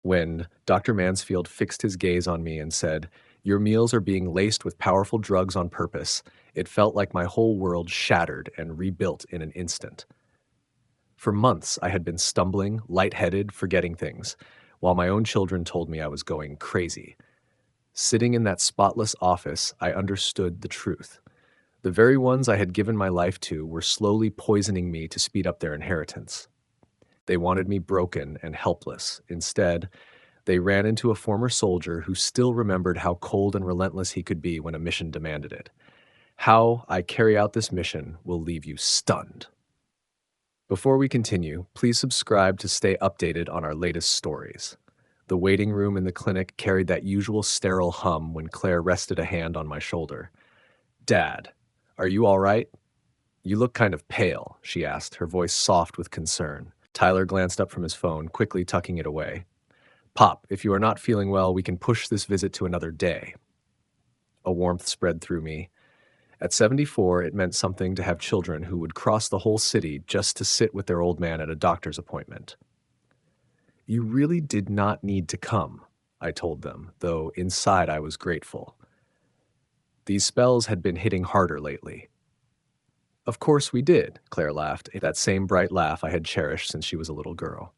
When Dr. Mansfield fixed his gaze on me and said, "Your meals are being laced with powerful drugs on purpose," it felt like my whole world shattered and rebuilt in an instant. For months, I had been stumbling, lightheaded, forgetting things, while my own children told me I was going crazy. Sitting in that spotless office, I understood the truth. The very ones I had given my life to were slowly poisoning me to speed up their inheritance. They wanted me broken and helpless. Instead, they ran into a former soldier who still remembered how cold and relentless he could be when a mission demanded it. How I carry out this mission will leave you stunned. Before we continue, please subscribe to stay updated on our latest stories. The waiting room in the clinic carried that usual sterile hum when Claire rested a hand on my shoulder. "Dad, are you all right? You look kind of pale," she asked, her voice soft with concern. Tyler glanced up from his phone, quickly tucking it away. "Pop, if you are not feeling well, we can push this visit to another day." A warmth spread through me. At 74, it meant something to have children who would cross the whole city just to sit with their old man at a doctor's appointment. "You really did not need to come," I told them, though inside I was grateful. These spells had been hitting harder lately. "Of course we did," Claire laughed, that same bright laugh I had cherished since she was a little girl.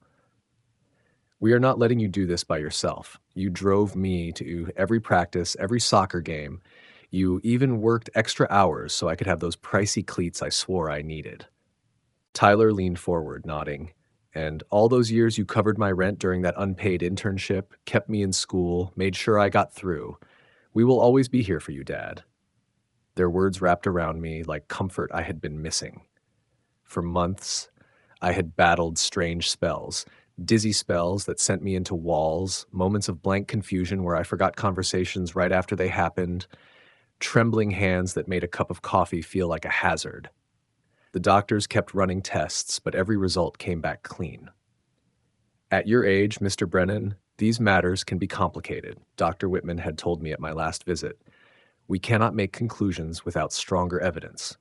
"We are not letting you do this by yourself. You drove me to every practice, every soccer game. You even worked extra hours so I could have those pricey cleats I swore I needed." Tyler leaned forward, nodding. "And all those years you covered my rent during that unpaid internship, kept me in school, made sure I got through. We will always be here for you, Dad." Their words wrapped around me like comfort I had been missing. For months, I had battled strange spells, dizzy spells that sent me into walls, moments of blank confusion where I forgot conversations right after they happened, trembling hands that made a cup of coffee feel like a hazard. The doctors kept running tests, but every result came back clean. "At your age, Mr. Brennan, these matters can be complicated," Dr. Whitman had told me at my last visit. "We cannot make conclusions without stronger evidence."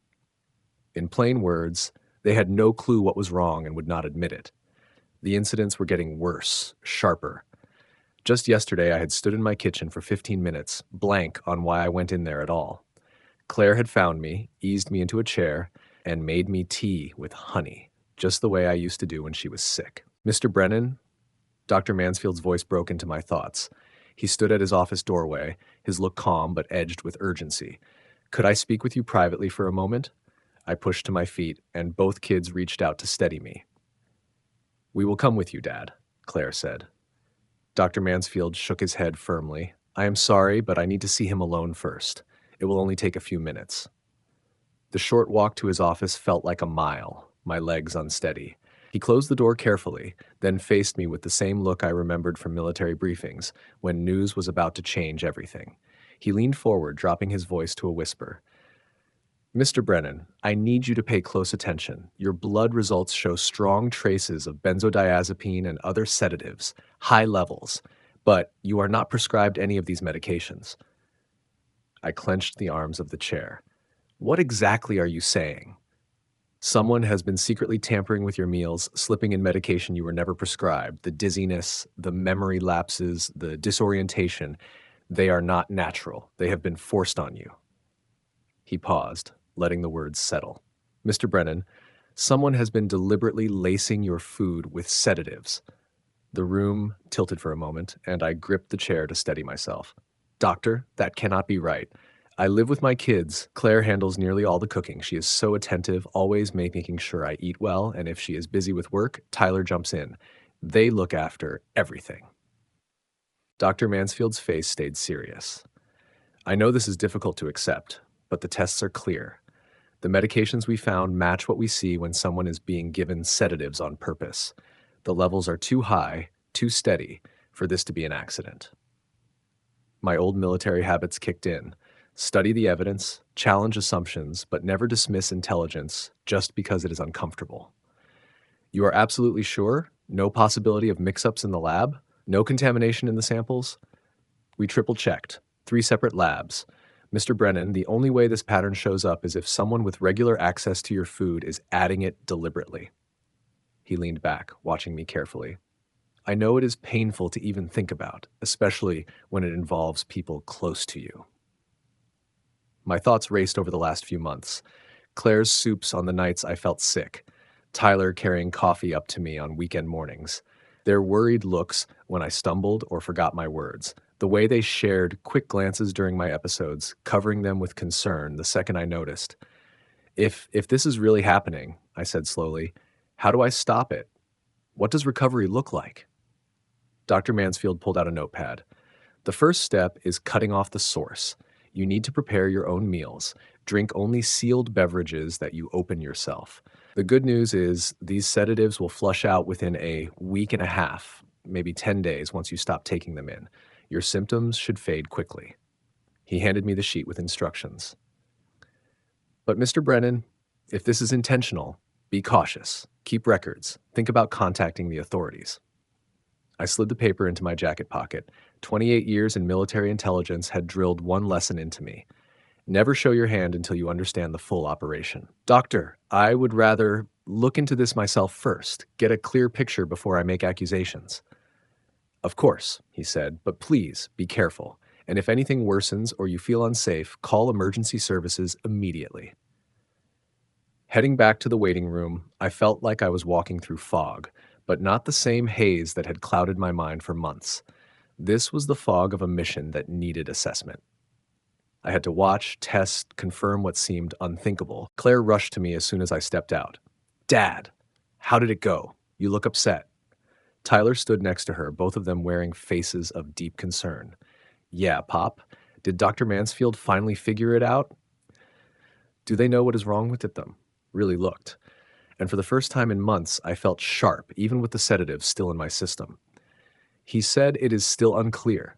In plain words, they had no clue what was wrong and would not admit it. The incidents were getting worse, sharper. Just yesterday, I had stood in my kitchen for 15 minutes, blank on why I went in there at all. Claire had found me, eased me into a chair, and made me tea with honey, just the way I used to do when she was sick. "Mr. Brennan?" Dr. Mansfield's voice broke into my thoughts. He stood at his office doorway, his look calm but edged with urgency. "Could I speak with you privately for a moment?" I pushed to my feet, and both kids reached out to steady me. "We will come with you, Dad," Claire said. Dr. Mansfield shook his head firmly. "I am sorry, but I need to see him alone first. It will only take a few minutes." The short walk to his office felt like a mile, my legs unsteady. He closed the door carefully, then faced me with the same look I remembered from military briefings, when news was about to change everything. He leaned forward, dropping his voice to a whisper. "Mr. Brennan, I need you to pay close attention. Your blood results show strong traces of benzodiazepine and other sedatives, high levels, but you are not prescribed any of these medications." I clenched the arms of the chair. "What exactly are you saying?" "Someone has been secretly tampering with your meals, slipping in medication you were never prescribed. The dizziness, the memory lapses, the disorientation, they are not natural. They have been forced on you." He paused, letting the words settle. "Mr. Brennan, someone has been deliberately lacing your food with sedatives." The room tilted for a moment, and I gripped the chair to steady myself. "Doctor, that cannot be right. I live with my kids. Claire handles nearly all the cooking. She is so attentive, always making sure I eat well, and if she is busy with work, Tyler jumps in. They look after everything." Dr. Mansfield's face stayed serious. "I know this is difficult to accept, but the tests are clear. The medications we found match what we see when someone is being given sedatives on purpose. The levels are too high, too steady, for this to be an accident." My old military habits kicked in. Study the evidence, challenge assumptions, but never dismiss intelligence just because it is uncomfortable. "You are absolutely sure? No possibility of mix-ups in the lab? No contamination in the samples?" "We triple-checked. 3 separate labs. Mr. Brennan, the only way this pattern shows up is if someone with regular access to your food is adding it deliberately." He leaned back, watching me carefully. I know it is painful to even think about, especially when it involves people close to you. My thoughts raced over the last few months. Claire's soups on the nights I felt sick, Tyler carrying coffee up to me on weekend mornings, their worried looks when I stumbled or forgot my words, the way they shared quick glances during my episodes, covering them with concern the second I noticed. If this is really happening, I said slowly, how do I stop it? What does recovery look like? Dr. Mansfield pulled out a notepad. The first step is cutting off the source. You need to prepare your own meals. Drink only sealed beverages that you open yourself. The good news is these sedatives will flush out within a week and a half, maybe 10 days once you stop taking them in. Your symptoms should fade quickly. He handed me the sheet with instructions. But Mr. Brennan, if this is intentional, be cautious. Keep records. Think about contacting the authorities. I slid the paper into my jacket pocket. 28 years in military intelligence had drilled one lesson into me. Never show your hand until you understand the full operation. Doctor, I would rather look into this myself first, get a clear picture before I make accusations. Of course, he said, but please be careful. And if anything worsens or you feel unsafe, call emergency services immediately. Heading back to the waiting room, I felt like I was walking through fog, but not the same haze that had clouded my mind for months. This was the fog of a mission that needed assessment. I had to watch, test, confirm what seemed unthinkable. Claire rushed to me as soon as I stepped out. Dad, how did it go? You look upset. Tyler stood next to her, both of them wearing faces of deep concern. Yeah, Pop. Did Dr. Mansfield finally figure it out? Do they know what is wrong with them? Really looked. And for the first time in months, I felt sharp, even with the sedative still in my system. He said it is still unclear.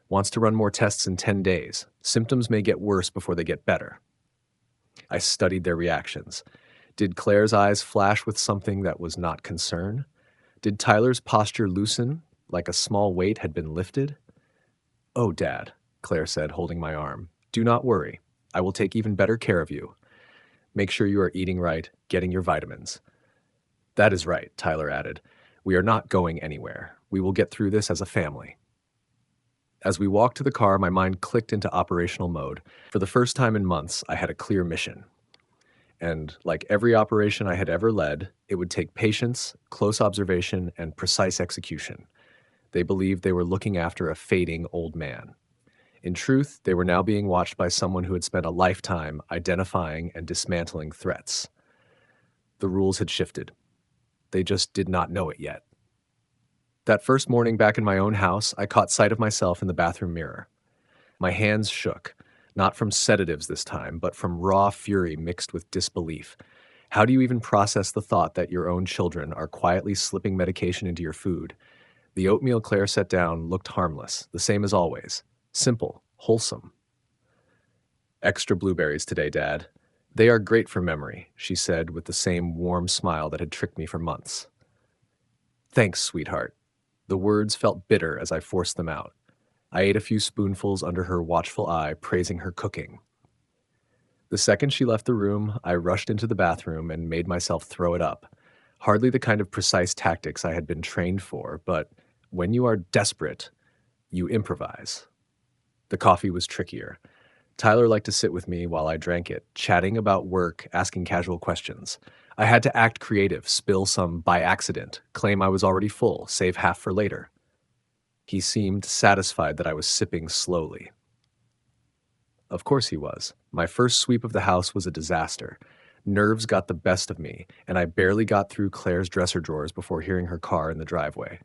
Wants to run more tests in 10 days. Symptoms may get worse before they get better. I studied their reactions. Did Claire's eyes flash with something that was not concern? Did Tyler's posture loosen, like a small weight had been lifted? Oh, Dad, Claire said, holding my arm. Do not worry. I will take even better care of you. Make sure you are eating right, getting your vitamins. That is right, Tyler added. We are not going anywhere. We will get through this as a family. As we walked to the car, my mind clicked into operational mode. For the first time in months, I had a clear mission. And like every operation I had ever led, it would take patience, close observation, and precise execution. They believed they were looking after a fading old man. In truth, they were now being watched by someone who had spent a lifetime identifying and dismantling threats. The rules had shifted. They just did not know it yet. That first morning back in my own house, I caught sight of myself in the bathroom mirror. My hands shook, not from sedatives this time, but from raw fury mixed with disbelief. How do you even process the thought that your own children are quietly slipping medication into your food? The oatmeal Claire set down looked harmless, the same as always. Simple, wholesome. Extra blueberries today, Dad. They are great for memory, she said with the same warm smile that had tricked me for months. Thanks, sweetheart. The words felt bitter as I forced them out. I ate a few spoonfuls under her watchful eye, praising her cooking. The second she left the room, I rushed into the bathroom and made myself throw it up. Hardly the kind of precise tactics I had been trained for, but when you are desperate, you improvise. The coffee was trickier. Tyler liked to sit with me while I drank it, chatting about work, asking casual questions. I had to act creative, spill some by accident, claim I was already full, save half for later. He seemed satisfied that I was sipping slowly. Of course he was. My first sweep of the house was a disaster. Nerves got the best of me, and I barely got through Claire's dresser drawers before hearing her car in the driveway.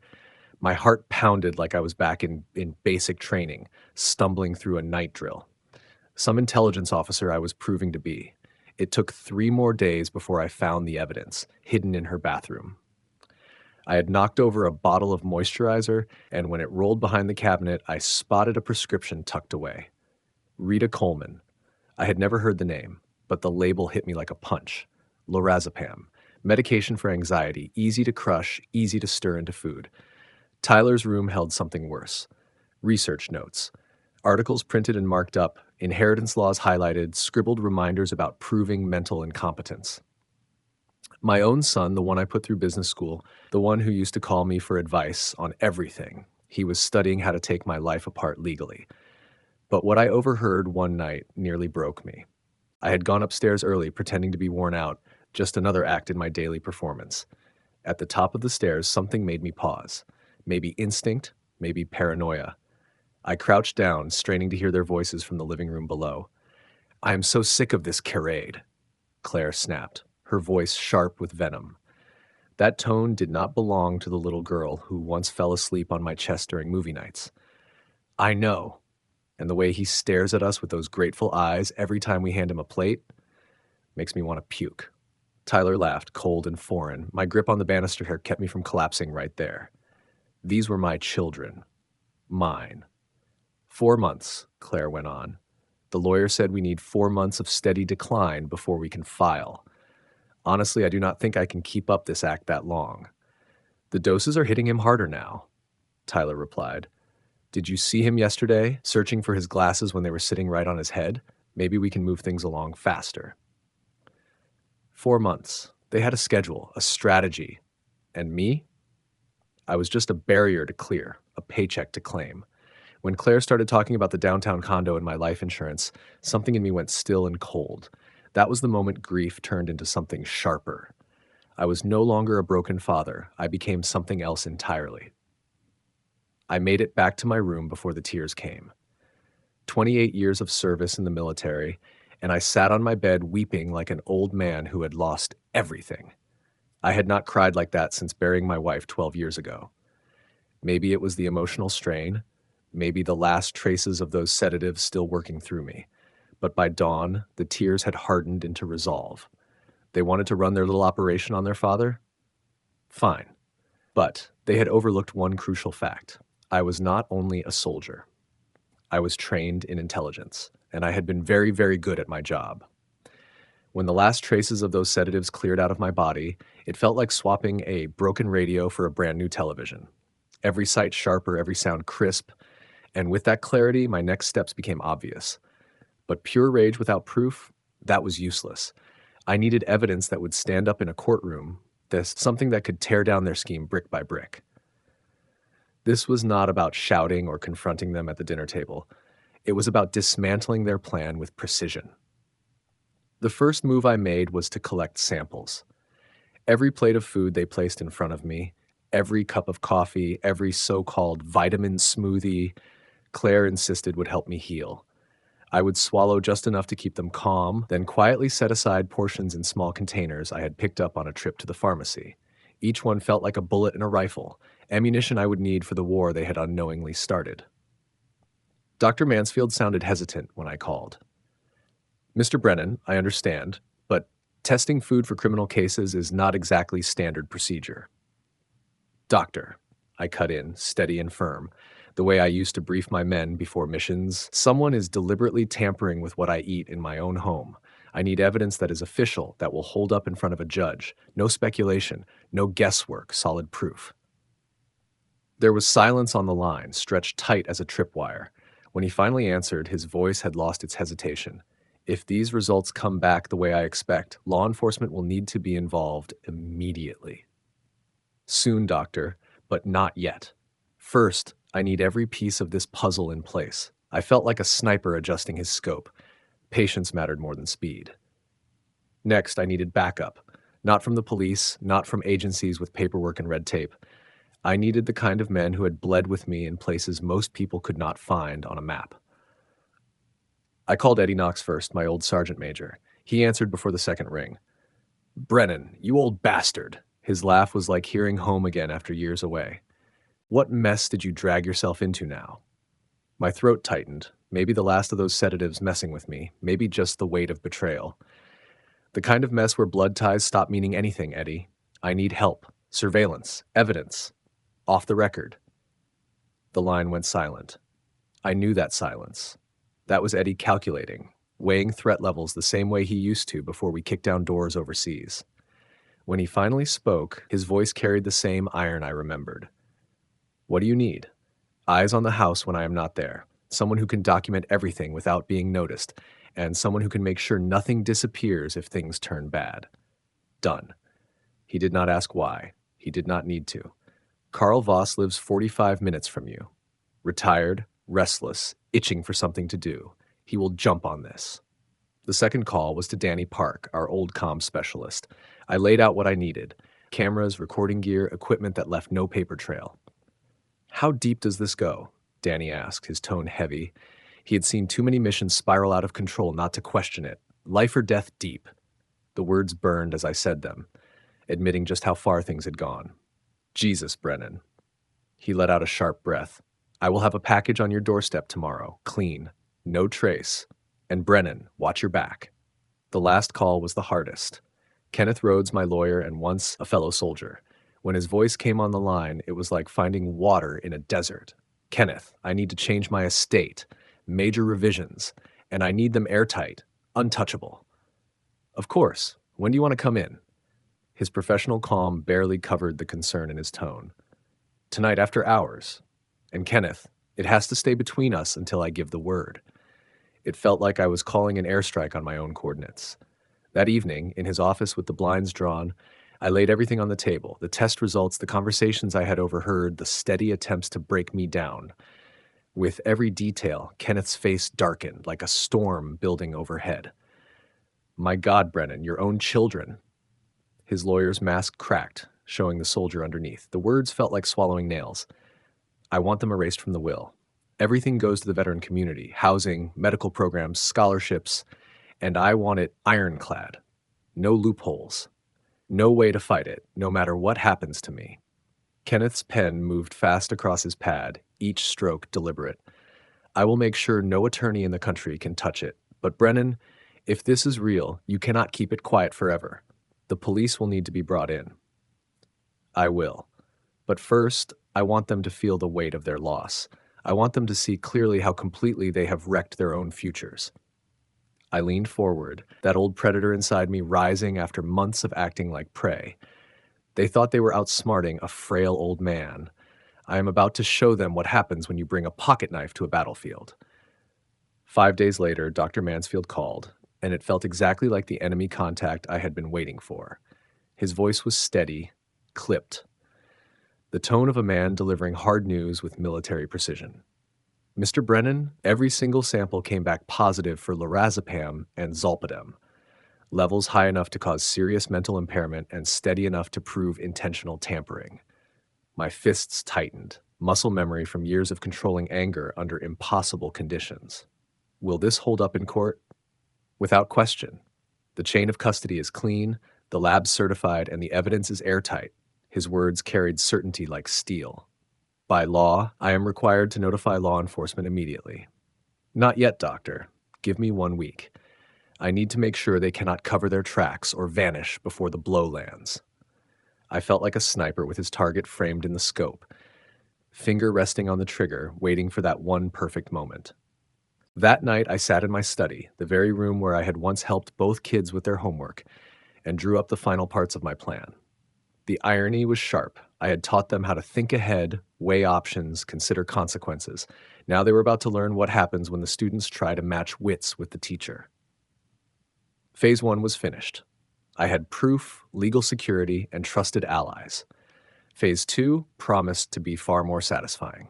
My heart pounded like I was back in basic training, stumbling through a night drill. Some intelligence officer I was proving to be. It took 3 more days before I found the evidence, hidden in her bathroom. I had knocked over a bottle of moisturizer, and when it rolled behind the cabinet, I spotted a prescription tucked away. Rita Coleman. I had never heard the name, but the label hit me like a punch. Lorazepam. Medication for anxiety, easy to crush, easy to stir into food. Tyler's room held something worse. Research notes. Articles printed and marked up, inheritance laws highlighted, scribbled reminders about proving mental incompetence. My own son, the one I put through business school, the one who used to call me for advice on everything. He was studying how to take my life apart legally. But what I overheard one night nearly broke me. I had gone upstairs early, pretending to be worn out, just another act in my daily performance. At the top of the stairs, something made me pause. Maybe instinct, maybe paranoia. I crouched down, straining to hear their voices from the living room below. "I am so sick of this charade," Claire snapped, her voice sharp with venom. That tone did not belong to the little girl who once fell asleep on my chest during movie nights. "I know." And the way he stares at us with those grateful eyes every time we hand him a plate makes me want to puke. Tyler laughed, cold and foreign. My grip on the banister here kept me from collapsing right there. These were my children. Mine. 4 months, Claire went on. The lawyer said we need 4 months of steady decline before we can file. Honestly, I do not think I can keep up this act that long. The doses are hitting him harder now, Tyler replied. Did you see him yesterday, searching for his glasses when they were sitting right on his head? Maybe we can move things along faster. 4 months. They had a schedule, a strategy. And me? I was just a barrier to clear, a paycheck to claim. When Claire started talking about the downtown condo and my life insurance, something in me went still and cold. That was the moment grief turned into something sharper. I was no longer a broken father. I became something else entirely. I made it back to my room before the tears came. 28 years of service in the military, and I sat on my bed weeping like an old man who had lost everything. I had not cried like that since burying my wife 12 years ago. Maybe it was the emotional strain, maybe the last traces of those sedatives still working through me. But by dawn, the tears had hardened into resolve. They wanted to run their little operation on their father? Fine. But they had overlooked one crucial fact. I was not only a soldier. I was trained in intelligence, and I had been very, very good at my job. When the last traces of those sedatives cleared out of my body, it felt like swapping a broken radio for a brand new television. Every sight sharper, every sound crisp, and with that clarity, my next steps became obvious. But pure rage without proof, that was useless. I needed evidence that would stand up in a courtroom, something that could tear down their scheme brick by brick. This was not about shouting or confronting them at the dinner table. It was about dismantling their plan with precision. The first move I made was to collect samples. Every plate of food they placed in front of me, every cup of coffee, every so-called vitamin smoothie, Claire insisted would help me heal. I would swallow just enough to keep them calm, then quietly set aside portions in small containers I had picked up on a trip to the pharmacy. Each one felt like a bullet in a rifle, ammunition I would need for the war they had unknowingly started. Dr. Mansfield sounded hesitant when I called. Mr. Brennan, I understand, but testing food for criminal cases is not exactly standard procedure. Doctor, I cut in, steady and firm, the way I used to brief my men before missions. Someone is deliberately tampering with what I eat in my own home. I need evidence that is official, that will hold up in front of a judge. No speculation, no guesswork, solid proof. There was silence on the line, stretched tight as a tripwire. When he finally answered, his voice had lost its hesitation. If these results come back the way I expect, law enforcement will need to be involved immediately. Soon, doctor, but not yet. First, I need every piece of this puzzle in place. I felt like a sniper adjusting his scope. Patience mattered more than speed. Next, I needed backup. Not from the police, not from agencies with paperwork and red tape. I needed the kind of men who had bled with me in places most people could not find on a map. I called Eddie Knox first, my old sergeant major. He answered before the second ring. Brennan, you old bastard. His laugh was like hearing home again after years away. What mess did you drag yourself into now? My throat tightened, maybe the last of those sedatives messing with me, maybe just the weight of betrayal. The kind of mess where blood ties stop meaning anything, Eddie. I need help, surveillance, evidence. Off the record. The line went silent. I knew that silence. That was Eddie calculating, weighing threat levels the same way he used to before we kicked down doors overseas. When he finally spoke, his voice carried the same iron I remembered. What do you need? Eyes on the house when I am not there. Someone who can document everything without being noticed, and someone who can make sure nothing disappears if things turn bad. Done. He did not ask why. He did not need to. Karl Voss lives 45 minutes from you. Retired, restless, itching for something to do. He will jump on this. The second call was to Danny Park, our old comm specialist. I laid out what I needed: cameras, recording gear, equipment that left no paper trail. How deep does this go? Danny asked, his tone heavy. He had seen too many missions spiral out of control not to question it. Life or death deep. The words burned as I said them, admitting just how far things had gone. Jesus, Brennan. He let out a sharp breath. I will have a package on your doorstep tomorrow, clean, no trace. And Brennan, watch your back. The last call was the hardest. Kenneth Rhodes, my lawyer and once a fellow soldier. When his voice came on the line, it was like finding water in a desert. Kenneth, I need to change my estate. Major revisions. And I need them airtight, untouchable. Of course. When do you want to come in? His professional calm barely covered the concern in his tone. Tonight after hours. And Kenneth, it has to stay between us until I give the word. It felt like I was calling an airstrike on my own coordinates. That evening, in his office with the blinds drawn, I laid everything on the table: the test results, the conversations I had overheard, the steady attempts to break me down. With every detail, Kenneth's face darkened like a storm building overhead. My God, Brennan, your own children. His lawyer's mask cracked, showing the soldier underneath. The words felt like swallowing nails. I want them erased from the will. Everything goes to the veteran community: housing, medical programs, scholarships, and I want it ironclad. No loopholes. No way to fight it, no matter what happens to me. Kenneth's pen moved fast across his pad, each stroke deliberate. I will make sure no attorney in the country can touch it. But Brennan, if this is real, you cannot keep it quiet forever. The police will need to be brought in. I will. But first, I want them to feel the weight of their loss. I want them to see clearly how completely they have wrecked their own futures. I leaned forward, that old predator inside me rising after months of acting like prey. They thought they were outsmarting a frail old man. I am about to show them what happens when you bring a pocket knife to a battlefield. 5 days later, Dr. Mansfield called, and it felt exactly like the enemy contact I had been waiting for. His voice was steady, clipped. The tone of a man delivering hard news with military precision. Mr. Brennan, every single sample came back positive for lorazepam and zolpidem, levels high enough to cause serious mental impairment and steady enough to prove intentional tampering. My fists tightened, muscle memory from years of controlling anger under impossible conditions. Will this hold up in court? Without question. The chain of custody is clean, the lab's certified, and the evidence is airtight. His words carried certainty like steel. By law, I am required to notify law enforcement immediately. Not yet, doctor. Give me 1 week. I need to make sure they cannot cover their tracks or vanish before the blow lands. I felt like a sniper with his target framed in the scope, finger resting on the trigger, waiting for that one perfect moment. That night, I sat in my study, the very room where I had once helped both kids with their homework, and drew up the final parts of my plan. The irony was sharp. I had taught them how to think ahead, weigh options, consider consequences. Now they were about to learn what happens when the students try to match wits with the teacher. Phase 1 was finished. I had proof, legal security, and trusted allies. Phase 2 promised to be far more satisfying.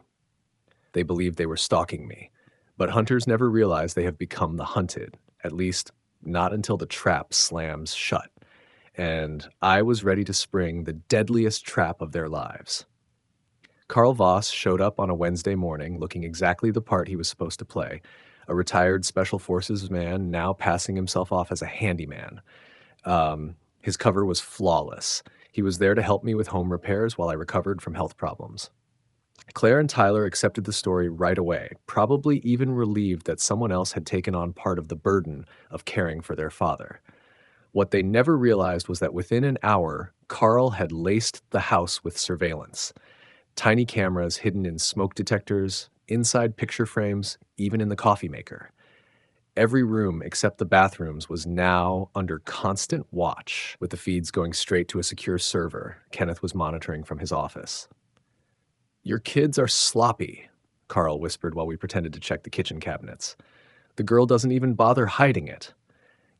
They believed they were stalking me, but hunters never realize they have become the hunted, at least not until the trap slams shut. And I was ready to spring the deadliest trap of their lives. Karl Voss showed up on a Wednesday morning looking exactly the part he was supposed to play, a retired Special Forces man now passing himself off as a handyman. His cover was flawless. He was there to help me with home repairs while I recovered from health problems. Claire and Tyler accepted the story right away, probably even relieved that someone else had taken on part of the burden of caring for their father. What they never realized was that within an hour, Karl had laced the house with surveillance. Tiny cameras hidden in smoke detectors, inside picture frames, even in the coffee maker. Every room except the bathrooms was now under constant watch, with the feeds going straight to a secure server Kenneth was monitoring from his office. "Your kids are sloppy," Karl whispered while we pretended to check the kitchen cabinets. "The girl doesn't even bother hiding it.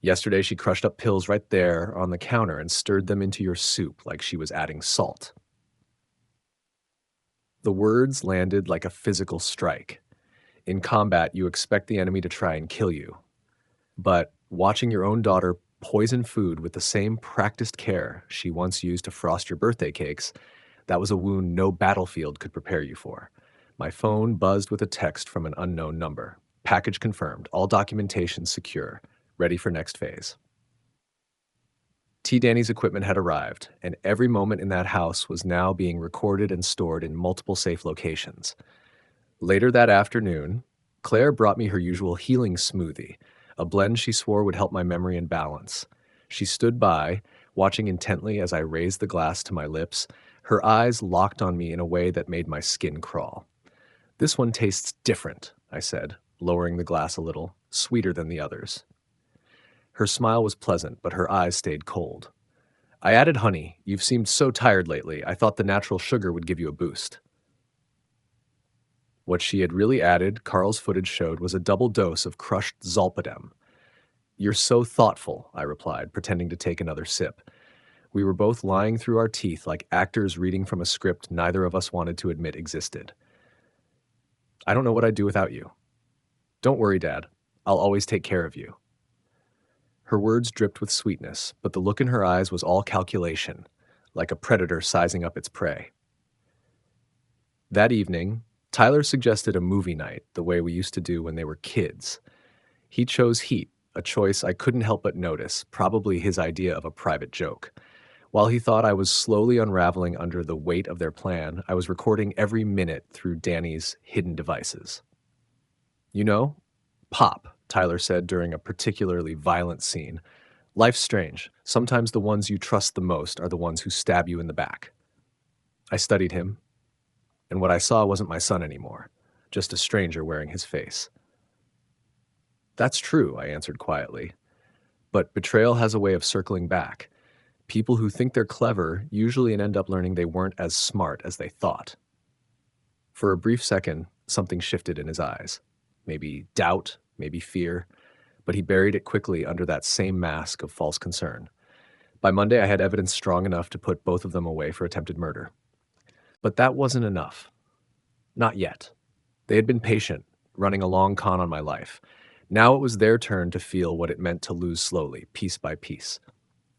Yesterday, she crushed up pills right there on the counter and stirred them into your soup like she was adding salt. The words landed like a physical strike. In combat, you expect the enemy to try and kill you. But watching your own daughter poison food with the same practiced care she once used to frost your birthday cakes, that was a wound no battlefield could prepare you for. My phone buzzed with a text from an unknown number. Package confirmed, all documentation secure, ready for next phase. T. Danny's equipment had arrived, and every moment in that house was now being recorded and stored in multiple safe locations. Later that afternoon, Claire brought me her usual healing smoothie, a blend she swore would help my memory and balance. She stood by, watching intently as I raised the glass to my lips, her eyes locked on me in a way that made my skin crawl. "This one tastes different," I said, lowering the glass a little, "sweeter than the others." Her smile was pleasant, but her eyes stayed cold. "I added honey. You've seemed so tired lately. I thought the natural sugar would give you a boost." What she had really added, Carl's footage showed, was a double dose of crushed zolpidem. "You're so thoughtful," I replied, pretending to take another sip. We were both lying through our teeth like actors reading from a script neither of us wanted to admit existed. "I don't know what I'd do without you." "Don't worry, Dad. I'll always take care of you." Her words dripped with sweetness, but the look in her eyes was all calculation, like a predator sizing up its prey. That evening, Tyler suggested a movie night the way we used to do when they were kids. He chose Heat, a choice I couldn't help but notice, probably his idea of a private joke. While he thought I was slowly unraveling under the weight of their plan, I was recording every minute through Danny's hidden devices. "You know, Pop," Tyler said during a particularly violent scene. "Life's strange. Sometimes the ones you trust the most are the ones who stab you in the back." I studied him, and what I saw wasn't my son anymore, just a stranger wearing his face. "That's true," I answered quietly. "But betrayal has a way of circling back. People who think they're clever usually end up learning they weren't as smart as they thought." For a brief second, something shifted in his eyes. Maybe doubt, maybe fear, but he buried it quickly under that same mask of false concern. By Monday, I had evidence strong enough to put both of them away for attempted murder. But that wasn't enough. Not yet. They had been patient, running a long con on my life. Now it was their turn to feel what it meant to lose slowly, piece by piece.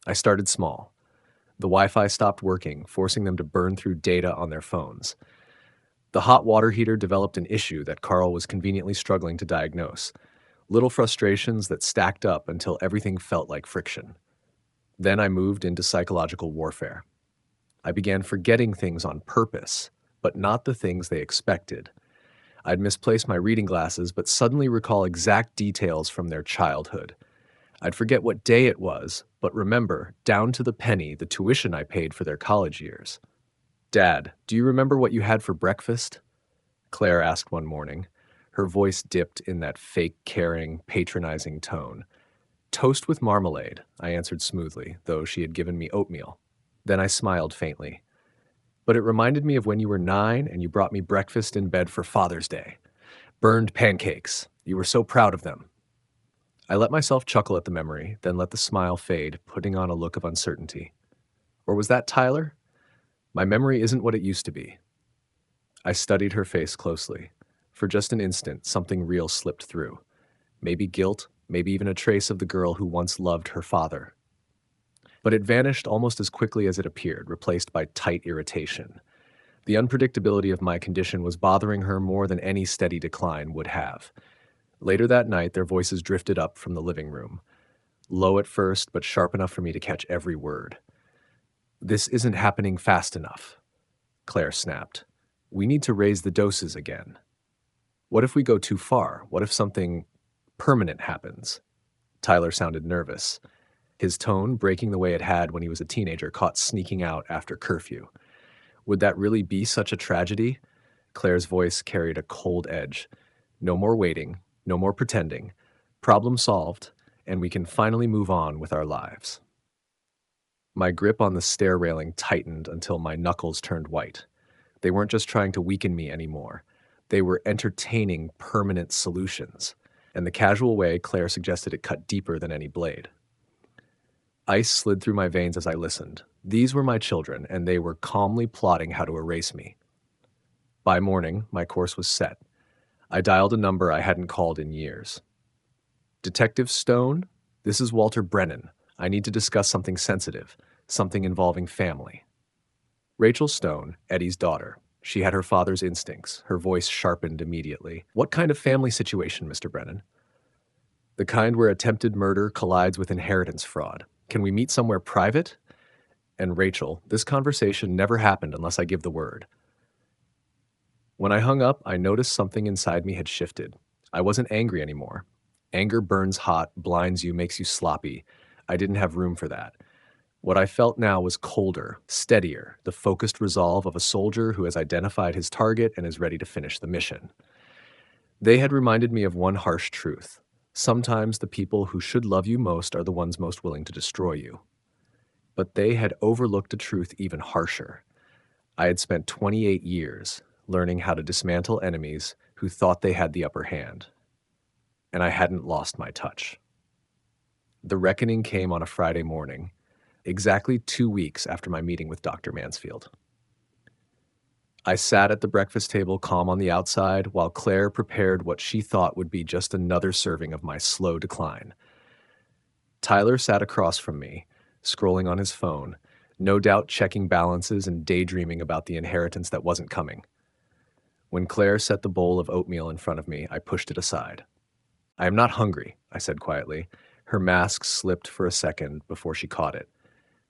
I started small. The Wi-Fi stopped working, forcing them to burn through data on their phones. The hot water heater developed an issue that Carl was conveniently struggling to diagnose. Little frustrations that stacked up until everything felt like friction. Then I moved into psychological warfare. I began forgetting things on purpose, but not the things they expected. I'd misplace my reading glasses, but suddenly recall exact details from their childhood. I'd forget what day it was, but remember, down to the penny, the tuition I paid for their college years. "Dad, do you remember what you had for breakfast?" Claire asked one morning. Her voice dipped in that fake, caring, patronizing tone. "Toast with marmalade," I answered smoothly, though she had given me oatmeal. Then I smiled faintly. "But it reminded me of when you were 9 and you brought me breakfast in bed for Father's Day. Burned pancakes. You were so proud of them." I let myself chuckle at the memory, then let the smile fade, putting on a look of uncertainty. Or was that Tyler? My memory isn't what it used to be. I studied her face closely. For just an instant, something real slipped through. Maybe guilt, maybe even a trace of the girl who once loved her father. But it vanished almost as quickly as it appeared, replaced by tight irritation. The unpredictability of my condition was bothering her more than any steady decline would have. Later that night, their voices drifted up from the living room. Low at first, but sharp enough for me to catch every word. "This isn't happening fast enough," Claire snapped. "We need to raise the doses again." "What if we go too far? What if something permanent happens?" Tyler sounded nervous. His tone, breaking the way it had when he was a teenager, caught sneaking out after curfew. "Would that really be such a tragedy?" Claire's voice carried a cold edge. "No more waiting, no more pretending. Problem solved, and we can finally move on with our lives." My grip on the stair railing tightened until my knuckles turned white. They weren't just trying to weaken me anymore. They were entertaining permanent solutions. and the casual way Claire suggested it cut deeper than any blade. Ice slid through my veins as I listened. These were my children, and they were calmly plotting how to erase me. By morning, my course was set. I dialed a number I hadn't called in years. Detective Stone, this is Walter Brennan. I need to discuss something sensitive, something involving family. Rachel Stone, Eddie's daughter. She had her father's instincts. Her voice sharpened immediately. What kind of family situation, Mr. Brennan? The kind where attempted murder collides with inheritance fraud. Can we meet somewhere private? And Rachel, this conversation never happened unless I give the word. When I hung up, I noticed something inside me had shifted. I wasn't angry anymore. Anger burns hot, blinds you, makes you sloppy. I didn't have room for that. What I felt now was colder, steadier, the focused resolve of a soldier who has identified his target and is ready to finish the mission. They had reminded me of one harsh truth. Sometimes the people who should love you most are the ones most willing to destroy you. But they had overlooked a truth even harsher. I had spent 28 years learning how to dismantle enemies who thought they had the upper hand. And I hadn't lost my touch. The reckoning came on a Friday morning, exactly 2 weeks after my meeting with Dr. Mansfield. I sat at the breakfast table calm on the outside while Claire prepared what she thought would be just another serving of my slow decline. Tyler sat across from me, scrolling on his phone, no doubt checking balances and daydreaming about the inheritance that wasn't coming. When Claire set the bowl of oatmeal in front of me, I pushed it aside. I am not hungry, I said quietly. Her mask slipped for a second before she caught it.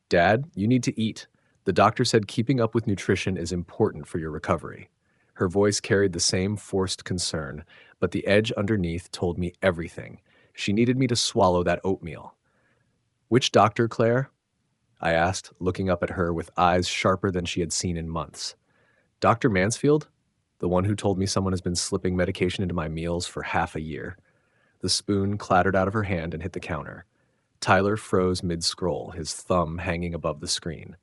Dad, you need to eat. The doctor said keeping up with nutrition is important for your recovery. Her voice carried the same forced concern, but the edge underneath told me everything. She needed me to swallow that oatmeal. Which doctor, Claire? I asked, looking up at her with eyes sharper than she had seen in months. Dr. Mansfield? The one who told me someone has been slipping medication into my meals for half a year. The spoon clattered out of her hand and hit the counter. Tyler froze mid-scroll, his thumb hanging above the screen.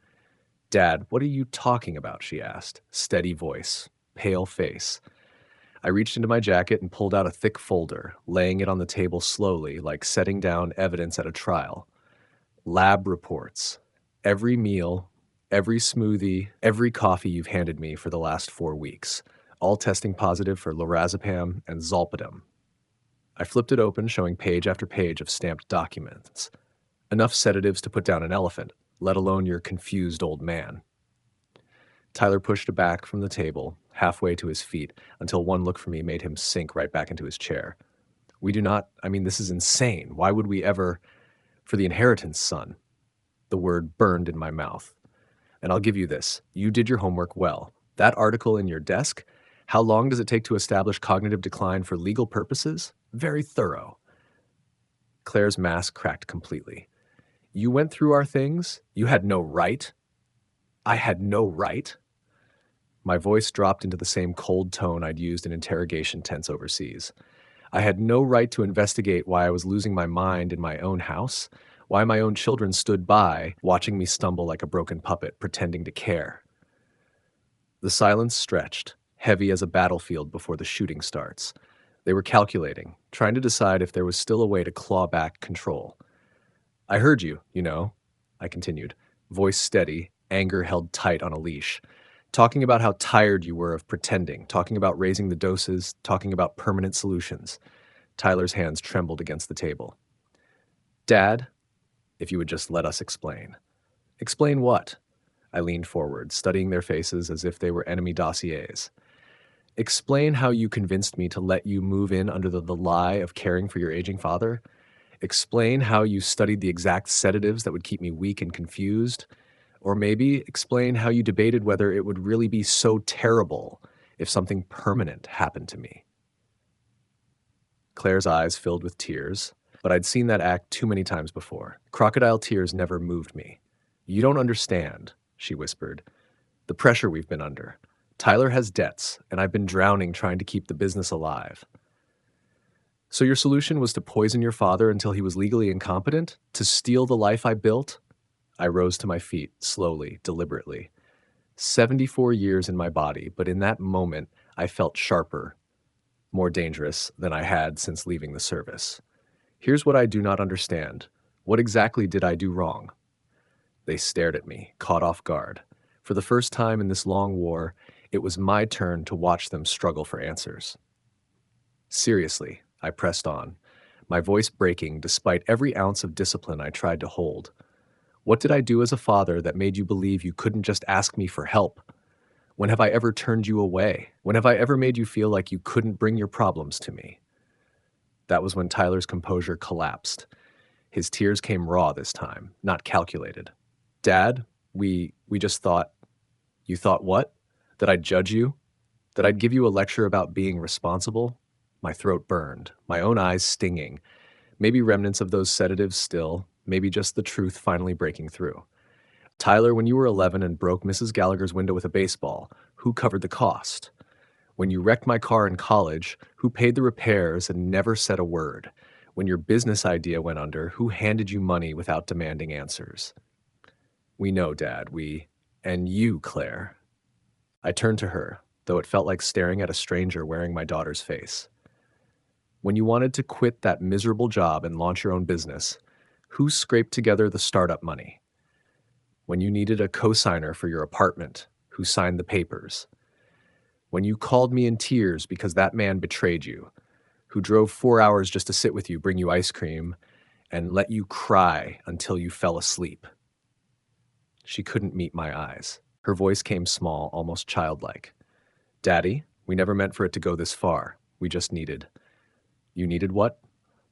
Dad, what are you talking about? She asked. Steady voice, pale face. I reached into my jacket and pulled out a thick folder, laying it on the table slowly, like setting down evidence at a trial. Lab reports. Every meal, every smoothie, every coffee you've handed me for the last 4 weeks, all testing positive for lorazepam and zolpidem. I flipped it open, showing page after page of stamped documents. Enough sedatives to put down an elephant, let alone your confused old man. Tyler pushed back from the table, halfway to his feet, until one look from me made him sink right back into his chair. This is insane. Why would we ever... For the inheritance, son. The word burned in my mouth. And I'll give you this. You did your homework well. That article in your desk, how long does it take to establish cognitive decline for legal purposes? Very thorough. Claire's mask cracked completely. You went through our things? You had no right? I had no right? My voice dropped into the same cold tone I'd used in interrogation tents overseas. I had no right to investigate why I was losing my mind in my own house, why my own children stood by, watching me stumble like a broken puppet, pretending to care. The silence stretched, heavy as a battlefield before the shooting starts. They were calculating, trying to decide if there was still a way to claw back control. I heard you, I continued, voice steady, anger held tight on a leash, talking about how tired you were of pretending, talking about raising the doses, talking about permanent solutions. Tyler's hands trembled against the table. Dad, if you would just let us explain. Explain what? I leaned forward, studying their faces as if they were enemy dossiers. Explain how you convinced me to let you move in under the lie of caring for your aging father. Explain how you studied the exact sedatives that would keep me weak and confused. Or maybe explain how you debated whether it would really be so terrible if something permanent happened to me. Claire's eyes filled with tears, but I'd seen that act too many times before. Crocodile tears never moved me. You don't understand, she whispered. The pressure we've been under. Tyler has debts, and I've been drowning trying to keep the business alive. So your solution was to poison your father until he was legally incompetent? To steal the life I built? I rose to my feet, slowly, deliberately. 74 years in my body, but in that moment, I felt sharper, more dangerous than I had since leaving the service. Here's what I do not understand. What exactly did I do wrong? They stared at me, caught off guard. For the first time in this long war, it was my turn to watch them struggle for answers. Seriously, I pressed on, my voice breaking despite every ounce of discipline I tried to hold. What did I do as a father that made you believe you couldn't just ask me for help? When have I ever turned you away? When have I ever made you feel like you couldn't bring your problems to me? That was when Tyler's composure collapsed. His tears came raw this time, not calculated. Dad, we just thought. You thought what? That I'd judge you? That I'd give you a lecture about being responsible? My throat burned, my own eyes stinging. Maybe remnants of those sedatives still, maybe just the truth finally breaking through. Tyler, when you were 11 and broke Mrs. Gallagher's window with a baseball, who covered the cost? When you wrecked my car in college, who paid the repairs and never said a word? When your business idea went under, who handed you money without demanding answers? We know, Dad, and you, Claire. I turned to her, though it felt like staring at a stranger wearing my daughter's face. When you wanted to quit that miserable job and launch your own business, who scraped together the startup money? When you needed a co-signer for your apartment, who signed the papers? When you called me in tears because that man betrayed you, who drove 4 hours just to sit with you, bring you ice cream, and let you cry until you fell asleep. She couldn't meet my eyes. Her voice came small, almost childlike. Daddy, we never meant for it to go this far. We just needed. You needed what?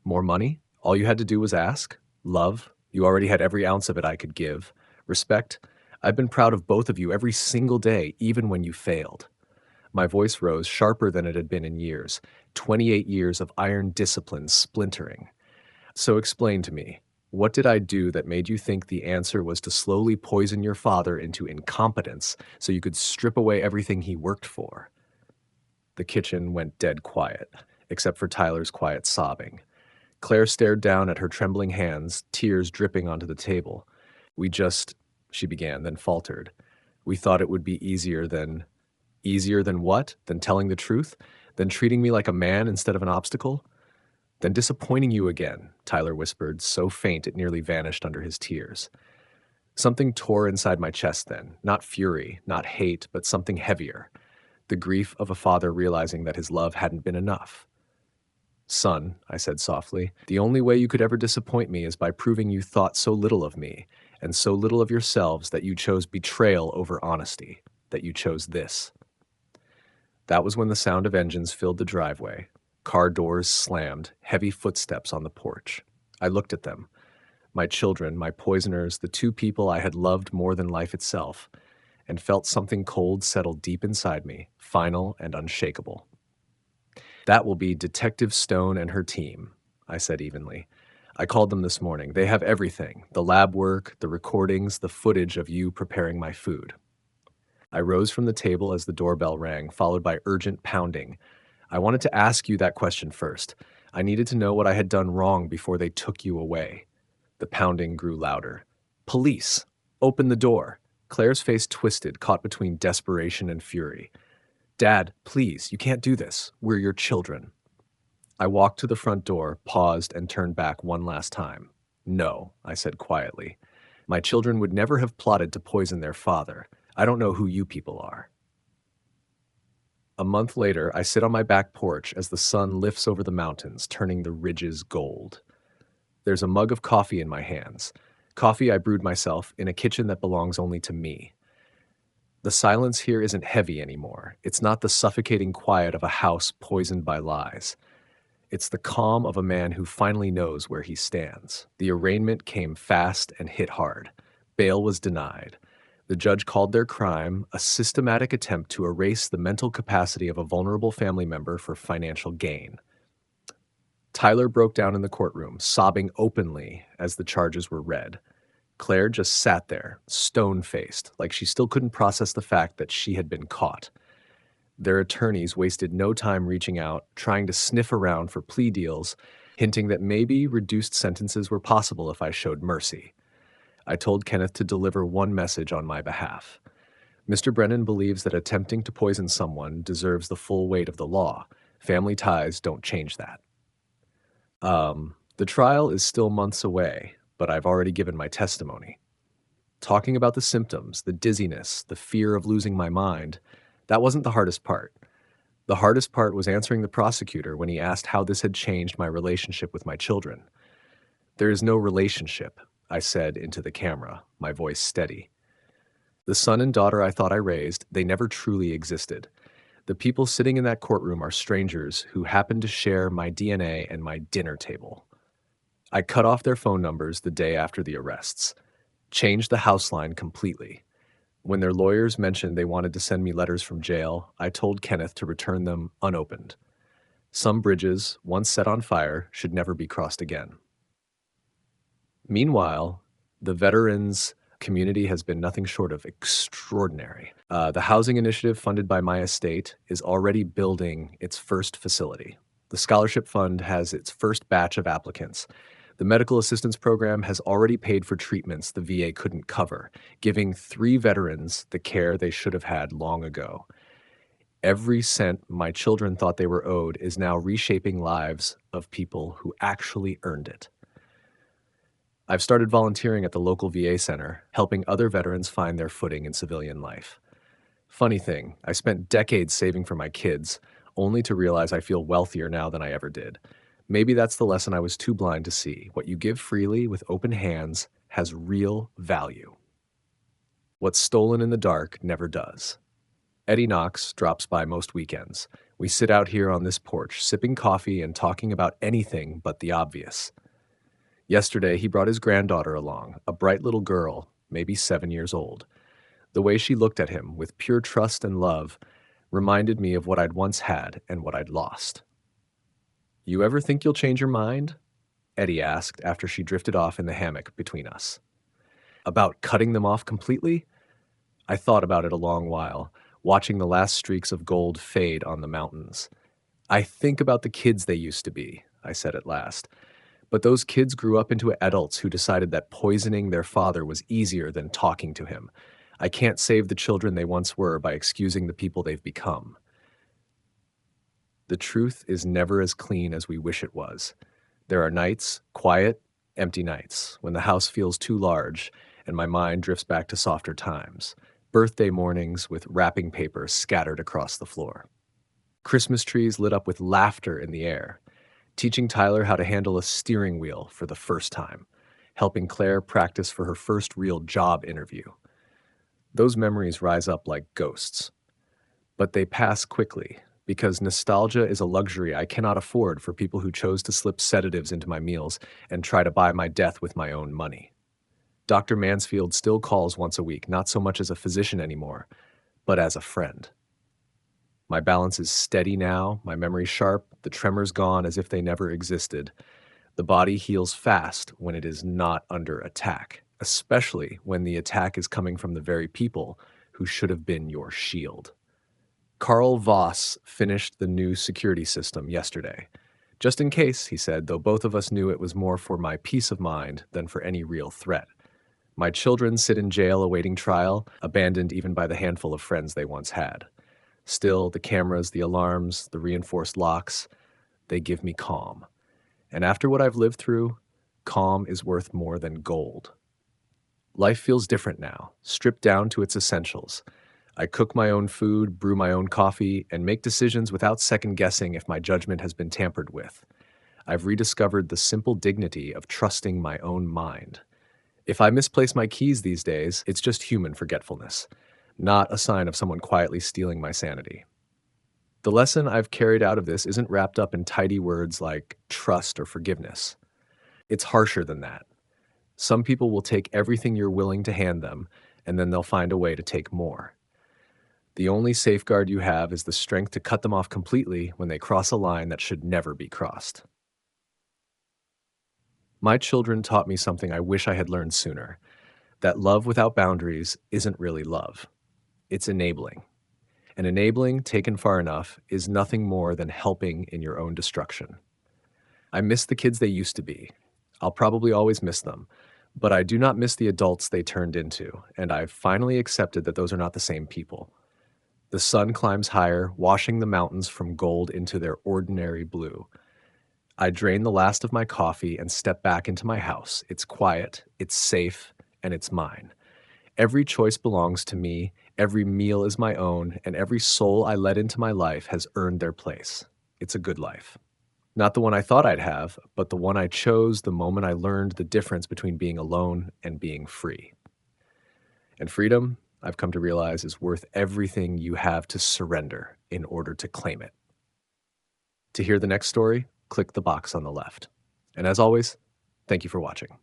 More money? All you had to do was ask? Love? You already had every ounce of it I could give. Respect? I've been proud of both of you every single day, even when you failed. My voice rose, sharper than it had been in years. 28 years of iron discipline splintering. So explain to me, what did I do that made you think the answer was to slowly poison your father into incompetence so you could strip away everything he worked for? The kitchen went dead quiet, except for Tyler's quiet sobbing. Claire stared down at her trembling hands, tears dripping onto the table. She began, then faltered. We thought it would be easier than... Easier than what? Than telling the truth? Than treating me like a man instead of an obstacle? Than disappointing you again, Tyler whispered, so faint it nearly vanished under his tears. Something tore inside my chest then, not fury, not hate, but something heavier. The grief of a father realizing that his love hadn't been enough. Son, I said softly, the only way you could ever disappoint me is by proving you thought so little of me, and so little of yourselves that you chose betrayal over honesty, that you chose this. That was when the sound of engines filled the driveway. Car doors slammed, heavy footsteps on the porch. I looked at them. My children, my poisoners, the two people I had loved more than life itself, and felt something cold settle deep inside me, final and unshakable. That will be Detective Stone and her team, I said evenly. I called them this morning. They have everything, the lab work, the recordings, the footage of you preparing my food. I rose from the table as the doorbell rang, followed by urgent pounding. I wanted to ask you that question first. I needed to know what I had done wrong before they took you away. The pounding grew louder. Police! Open the door! Claire's face twisted, caught between desperation and fury. Dad, please, you can't do this. We're your children. I walked to the front door, paused, and turned back one last time. No, I said quietly. My children would never have plotted to poison their father. I don't know who you people are. A month later, I sit on my back porch as the sun lifts over the mountains, turning the ridges gold. There's a mug of coffee in my hands. Coffee I brewed myself in a kitchen that belongs only to me. The silence here isn't heavy anymore. It's not the suffocating quiet of a house poisoned by lies. It's the calm of a man who finally knows where he stands. The arraignment came fast and hit hard. Bail was denied. The judge called their crime a systematic attempt to erase the mental capacity of a vulnerable family member for financial gain. Tyler broke down in the courtroom, sobbing openly as the charges were read. Claire just sat there, stone-faced, like she still couldn't process the fact that she had been caught. Their attorneys wasted no time reaching out, trying to sniff around for plea deals, hinting that maybe reduced sentences were possible if I showed mercy. I told Kenneth to deliver one message on my behalf. Mr. Brennan believes that attempting to poison someone deserves the full weight of the law, Family ties don't change that. The trial is still months away, but I've already given my testimony. Talking about the symptoms, the dizziness, the fear of losing my mind, that wasn't the hardest part. The hardest part was answering the prosecutor when he asked how this had changed my relationship with my children. There is no relationship, I said into the camera, my voice steady. The son and daughter I thought I raised, they never truly existed. The people sitting in that courtroom are strangers who happen to share my DNA and my dinner table. I cut off their phone numbers the day after the arrests, changed the house line completely. When their lawyers mentioned they wanted to send me letters from jail, I told Kenneth to return them unopened. Some bridges, once set on fire, should never be crossed again. Meanwhile, the veterans community has been nothing short of extraordinary. The housing initiative funded by my estate is already building its first facility. The scholarship fund has its first batch of applicants. The medical assistance program has already paid for treatments the VA couldn't cover, giving 3 veterans the care they should have had long ago. Every cent my children thought they were owed is now reshaping lives of people who actually earned it. I've started volunteering at the local VA center, helping other veterans find their footing in civilian life. Funny thing, I spent decades saving for my kids, only to realize I feel wealthier now than I ever did. Maybe that's the lesson I was too blind to see. What you give freely with open hands has real value. What's stolen in the dark never does. Eddie Knox drops by most weekends. We sit out here on this porch, sipping coffee and talking about anything but the obvious. Yesterday, he brought his granddaughter along, a bright little girl, maybe 7 years old. The way she looked at him with pure trust and love reminded me of what I'd once had and what I'd lost. "You ever think you'll change your mind?" Eddie asked after she drifted off in the hammock between us. About cutting them off completely? I thought about it a long while, watching the last streaks of gold fade on the mountains. "I think about the kids they used to be," I said at last. But those kids grew up into adults who decided that poisoning their father was easier than talking to him. I can't save the children they once were by excusing the people they've become. The truth is never as clean as we wish it was. There are nights, quiet, empty nights, when the house feels too large and my mind drifts back to softer times. Birthday mornings with wrapping paper scattered across the floor. Christmas trees lit up with laughter in the air. Teaching Tyler how to handle a steering wheel for the first time. Helping Claire practice for her first real job interview. Those memories rise up like ghosts. But they pass quickly, because nostalgia is a luxury I cannot afford for people who chose to slip sedatives into my meals and try to buy my death with my own money. Dr. Mansfield still calls once a week, not so much as a physician anymore, but as a friend. My balance is steady now, my memory sharp, the tremors gone as if they never existed. The body heals fast when it is not under attack, especially when the attack is coming from the very people who should have been your shield. Carl Voss finished the new security system yesterday. Just in case, he said, though both of us knew it was more for my peace of mind than for any real threat. My children sit in jail awaiting trial, abandoned even by the handful of friends they once had. Still, the cameras, the alarms, the reinforced locks, they give me calm. And after what I've lived through, calm is worth more than gold. Life feels different now, stripped down to its essentials. I cook my own food, brew my own coffee, and make decisions without second-guessing if my judgment has been tampered with. I've rediscovered the simple dignity of trusting my own mind. If I misplace my keys these days, it's just human forgetfulness, not a sign of someone quietly stealing my sanity. The lesson I've carried out of this isn't wrapped up in tidy words like trust or forgiveness. It's harsher than that. Some people will take everything you're willing to hand them, and then they'll find a way to take more. The only safeguard you have is the strength to cut them off completely when they cross a line that should never be crossed. My children taught me something I wish I had learned sooner, that love without boundaries isn't really love. It's enabling. And enabling, taken far enough, is nothing more than helping in your own destruction. I miss the kids they used to be. I'll probably always miss them, but I do not miss the adults they turned into, and I've finally accepted that those are not the same people. The sun climbs higher, washing the mountains from gold into their ordinary blue. I drain the last of my coffee and step back into my house. It's quiet, it's safe, and it's mine. Every choice belongs to me, every meal is my own, and every soul I let into my life has earned their place. It's a good life. Not the one I thought I'd have, but the one I chose the moment I learned the difference between being alone and being free. And freedom, I've come to realize, is worth everything you have to surrender in order to claim it. To hear the next story, click the box on the left. And as always, thank you for watching.